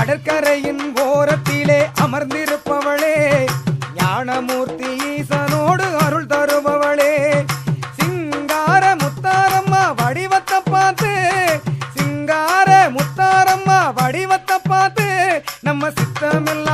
கடற்கரையின் ஓரத்திலே அமர்ந்திருப்பவளே, ஞானமூர்த்தி ஈசனோடு அருள் தருபவளே, சிங்கார முத்தாரம்மா வடிவத்தை பார்த்து, சிங்கார முத்தாரம்மா வடிவத்தை பார்த்து நம்ம சித்தமெல்லாம்